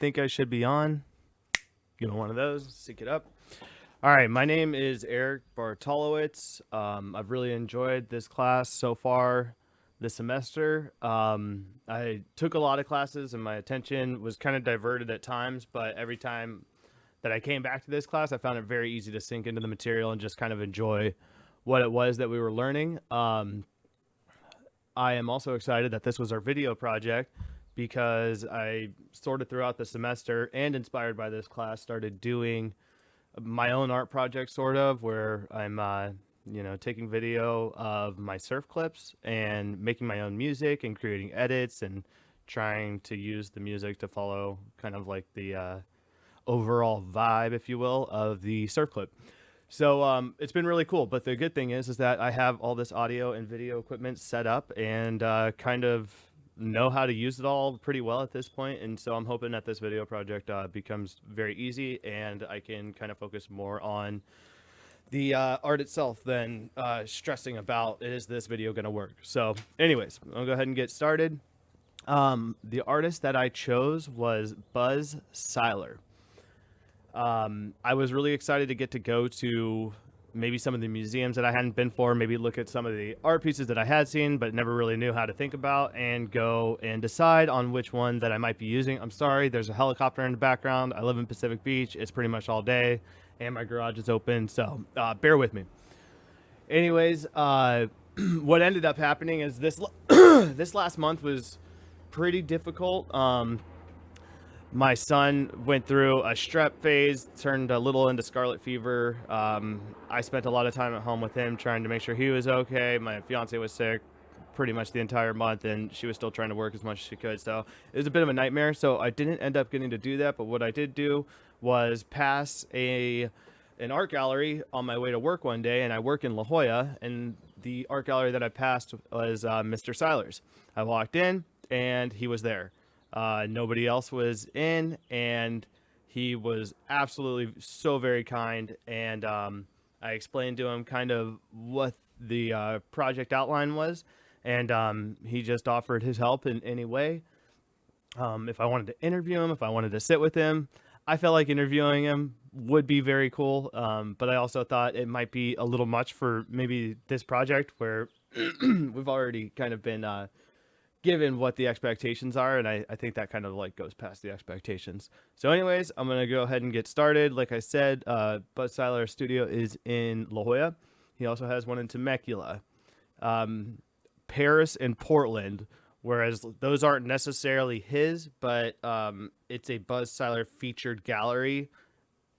think I should be on. Give me one of those. Sync it up. All right, my name is Eric Bartolowitz. I've really enjoyed this class so far this semester. I took a lot of classes and my attention was kind of diverted at times, but every time that I came back to this class, I found it very easy to sink into the material and just kind of enjoy what it was that we were learning. I am also excited that this was our video project because I sort of throughout the semester and inspired by this class started doing my own art project sort of where I'm taking video of my surf clips and making my own music and creating edits and trying to use the music to follow kind of like the overall vibe, if you will, of the surf clip. So it's been really cool. But the good thing is that I have all this audio and video equipment set up and kind of know how to use it all pretty well at this point. And so I'm hoping that this video project becomes very easy and I can kind of focus more on the art itself than stressing about is this video going to work. So anyways, I'll go ahead and get started. The artist that I chose was Buzz Siler. I was really excited to get to go to maybe some of the museums that I hadn't been for, maybe look at some of the art pieces that I had seen but never really knew how to think about, and go and decide on which one that I might be using. I'm sorry, there's a helicopter in the background. I live in Pacific Beach. It's pretty much all day, and my garage is open, so bear with me. Anyways, what ended up happening is this this last month was pretty difficult. My son went through a strep phase, turned a little into scarlet fever. I spent a lot of time at home with him trying to make sure he was okay. My fiance was sick pretty much the entire month, and she was still trying to work as much as she could. So it was a bit of a nightmare. So I didn't end up getting to do that. But what I did do was pass an art gallery on my way to work one day, and I work in La Jolla, and the art gallery that I passed was Mr. Siler's. I walked in, and he was there. Nobody else was in, and he was absolutely so very kind. And I explained to him kind of what the project outline was, and he just offered his help in any way. If I wanted to interview him, if I wanted to sit with him, I felt like interviewing him would be very cool. But I also thought it might be a little much for maybe this project where we've already kind of been given what the expectations are, and I think that kind of like goes past the expectations. So anyways, I'm gonna go ahead and get started. Like I said, Buzz Siler studio is in La Jolla. He also has one in Temecula, Paris, and Portland, whereas those aren't necessarily his, but it's a Buzz Siler featured gallery,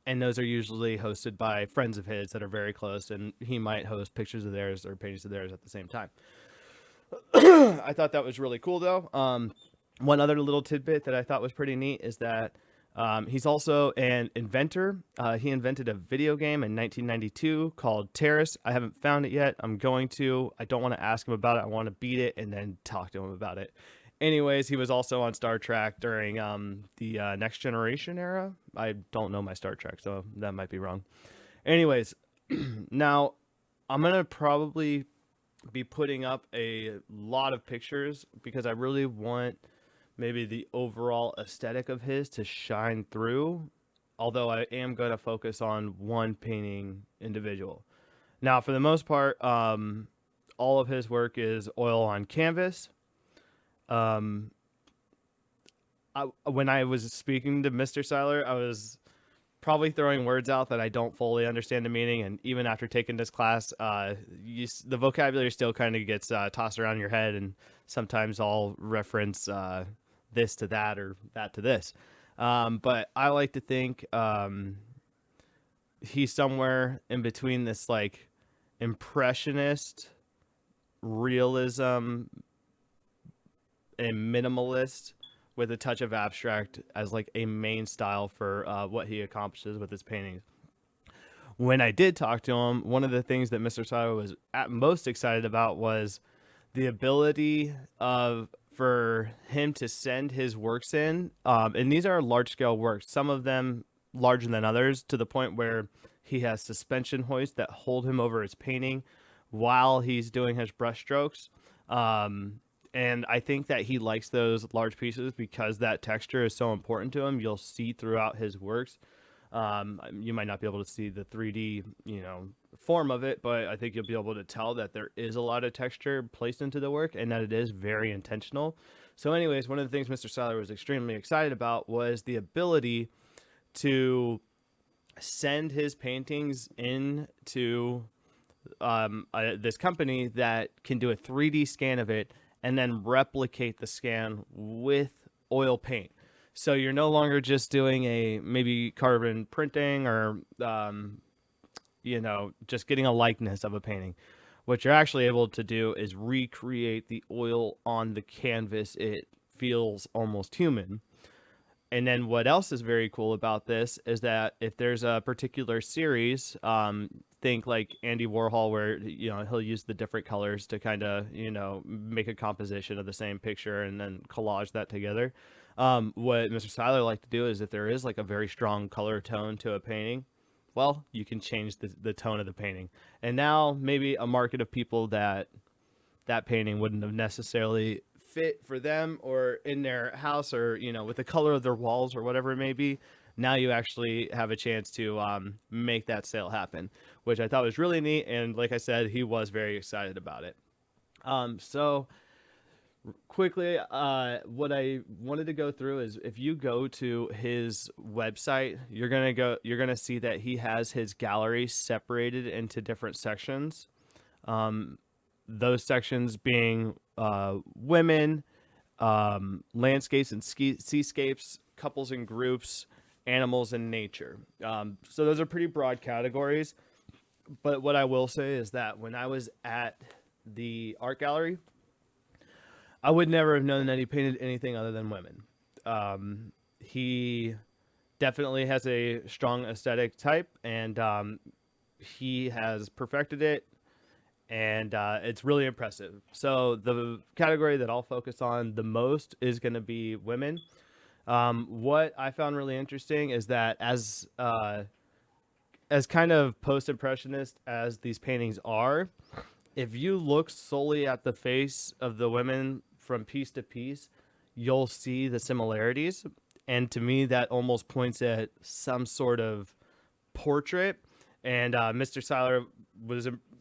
and those are usually hosted by friends of his that are very close, and he might host pictures of theirs or paintings of theirs at the same time. I thought that was really cool, though. One other little tidbit that I thought was pretty neat is that he's also an inventor. He invented a video game in 1992 called Terrace. I haven't found it yet. I'm going to. I don't want to ask him about it. I want to beat it and then talk to him about it. Anyways, he was also on Star Trek during the Next Generation era. I don't know my Star Trek, so that might be wrong. Anyways, now I'm going to probably be putting up a lot of pictures because I really want maybe the overall aesthetic of his to shine through, although I am going to focus on one painting individual. Now, for the most part, all of his work is oil on canvas. When I was speaking to Mr. Siler, I was probably throwing words out that I don't fully understand the meaning, and even after taking this class, the vocabulary still kind of gets tossed around in your head, and sometimes I'll reference this to that or that to this. But I like to think he's somewhere in between this like impressionist, realism, and minimalist, with a touch of abstract as like a main style for what he accomplishes with his paintings. When I did talk to him, one of the things that Mr. Siler was most excited about was the ability for him to send his works in. And these are large scale works, some of them larger than others, to the point where he has suspension hoists that hold him over his painting while he's doing his brush strokes. And I think that he likes those large pieces because that texture is so important to him. You'll see throughout his works. You might not be able to see the 3D, form of it, but I think you'll be able to tell that there is a lot of texture placed into the work and that it is very intentional. So, anyways, one of the things Mr. Siler was extremely excited about was the ability to send his paintings into this company that can do a 3D scan of it and then replicate the scan with oil paint. So you're no longer just doing a maybe carbon printing or, just getting a likeness of a painting. What you're actually able to do is recreate the oil on the canvas. It feels almost human. And then what else is very cool about this is that if there's a particular series, think like Andy Warhol, where he'll use the different colors to kind of make a composition of the same picture and then collage that together. What Mr. Siler liked to do is if there is like a very strong color tone to a painting, well, you can change the tone of the painting. And now maybe a market of people that painting wouldn't have necessarily fit for them or in their house or with the color of their walls or whatever it may be, now you actually have a chance to make that sale happen, which I thought was really neat. And like I said, he was very excited about it. So quickly, what I wanted to go through is if you go to his website, you're gonna see that he has his gallery separated into different sections. Those sections being women, landscapes and seascapes, couples and groups, animals and nature. So those are pretty broad categories. But what I will say is that when I was at the art gallery, I would never have known that he painted anything other than women. He definitely has a strong aesthetic type, and he has perfected it. And it's really impressive. So the category that I'll focus on the most is going to be women. What I found really interesting is that as kind of post-impressionist as these paintings are, if you look solely at the face of the women from piece to piece, you'll see the similarities. And to me, that almost points at some sort of portrait. And Mr. Siler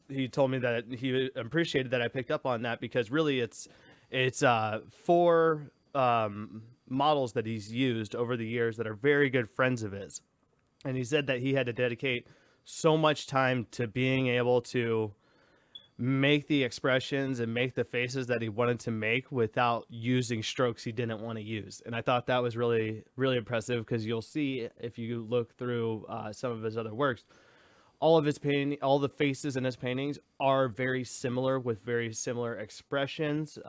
he told me that he appreciated that I picked up on that because really it's 4 models that he's used over the years that are very good friends of his. And he said that he had to dedicate so much time to being able to make the expressions and make the faces that he wanted to make without using strokes he didn't want to use. And I thought that was really, really impressive because you'll see if you look through some of his other works, all the faces in his paintings are very similar with very similar expressions.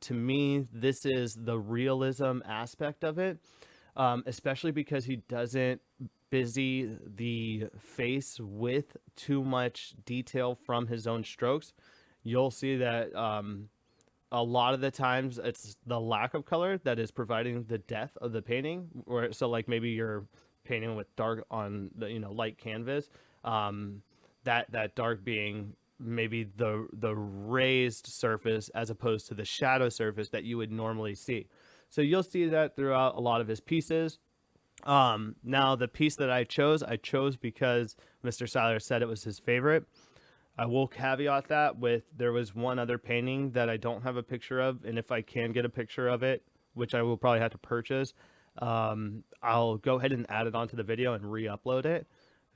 To me, this is the realism aspect of it, especially because he doesn't busy the face with too much detail from his own strokes. You'll see that a lot of the times it's the lack of color that is providing the depth of the painting. So like maybe you're painting with dark on the light canvas. That dark being maybe the raised surface as opposed to the shadow surface that you would normally see. So you'll see that throughout a lot of his pieces. Now the piece that I chose because Mr. Siler said it was his favorite. I will caveat that with there was one other painting that I don't have a picture of, and if I can get a picture of it, which I will probably have to purchase, I'll go ahead and add it onto the video and re-upload it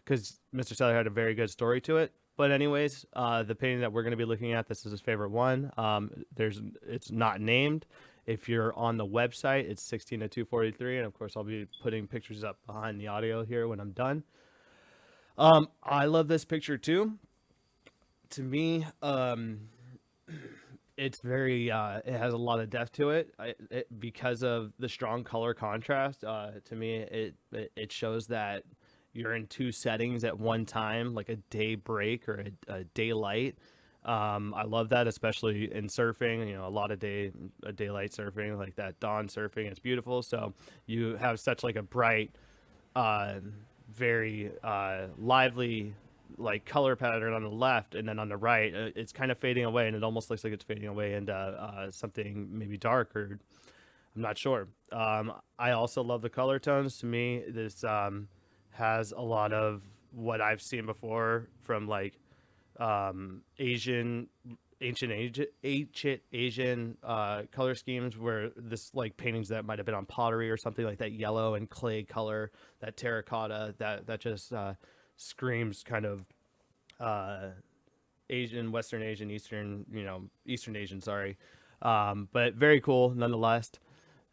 because Mr. Siler had a very good story to it. But anyways, the painting that we're going to be looking at, this is his favorite one. It's not named. If you're on the website, it's 16:243, and of course I'll be putting pictures up behind the audio here when I'm done. I love this picture too. To me, it's very it has a lot of depth to it, because of the strong color contrast. To me, it shows that you're in 2 settings at one time, like a day break or a daylight. I love that, especially in surfing. A lot of daylight surfing, like that dawn surfing. It's beautiful. So you have such like a bright, very lively like color pattern on the left, and then on the right, it's kind of fading away, and it almost looks like it's fading away into something maybe dark, or I'm not sure. I also love the color tones. To me, this has a lot of what I've seen before from like Asian, ancient Asian color schemes, where this like paintings that might have been on pottery or something, like that yellow and clay color, that terracotta, that just screams kind of uh, Asian, Western Asian, Eastern, Eastern Asian. Sorry, but very cool nonetheless.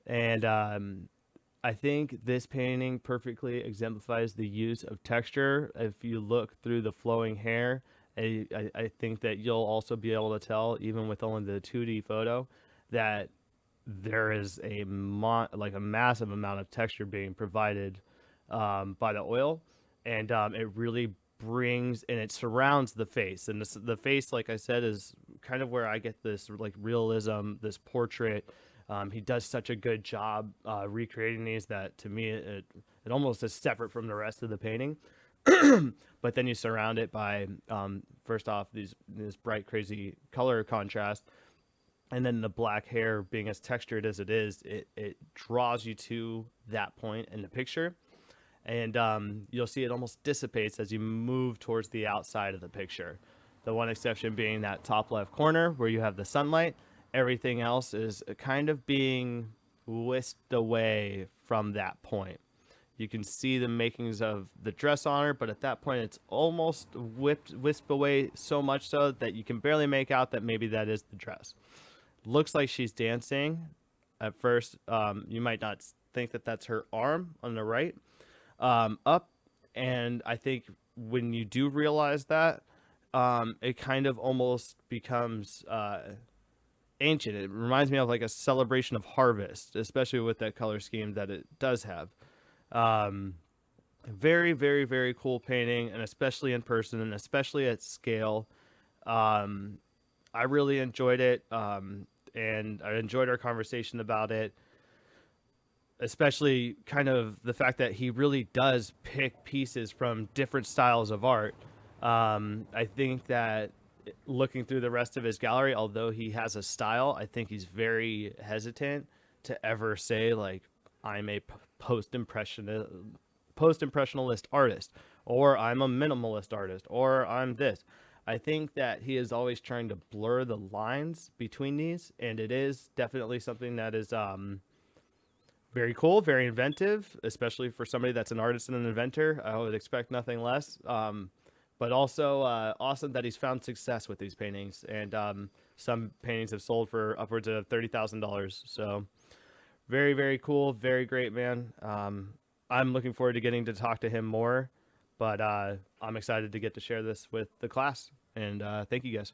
And I think this painting perfectly exemplifies the use of texture. If you look through the flowing hair, I think that you'll also be able to tell, even with only the 2D photo, that there is like a massive amount of texture being provided by the oil, and it really brings and it surrounds the face. And the face, like I said, is kind of where I get this like realism, this portrait. He does such a good job recreating these that to me it almost is separate from the rest of the painting. But then you surround it by first off this bright crazy color contrast, and then the black hair being as textured as it is, it draws you to that point in the picture. And you'll see it almost dissipates as you move towards the outside of the picture. The one exception being that top left corner where you have the sunlight. Everything else is kind of being whisked away from that point. You can see the makings of the dress on her, but at that point it's almost wisped away, so much so that you can barely make out that maybe that is the dress. Looks like she's dancing. At first, you might not think that that's her arm on the right up. And I think when you do realize that, it kind of almost becomes ancient. It reminds me of like a celebration of harvest, especially with that color scheme that it does have. Very, very, very cool painting, and especially in person, and especially at scale. I really enjoyed it, and I enjoyed our conversation about it, especially kind of the fact that he really does pick pieces from different styles of art. I think that looking through the rest of his gallery, although he has a style, I think he's very hesitant to ever say like I'm a post-impressionist artist, or I'm a minimalist artist, or I'm this. I think that he is always trying to blur the lines between these, and it is definitely something that is very cool, very inventive, especially for somebody that's an artist and an inventor. I would expect nothing less. But also awesome that he's found success with these paintings, and some paintings have sold for upwards of $30,000. So very, very cool, very great, man. I'm looking forward to getting to talk to him more, but I'm excited to get to share this with the class. And thank you guys.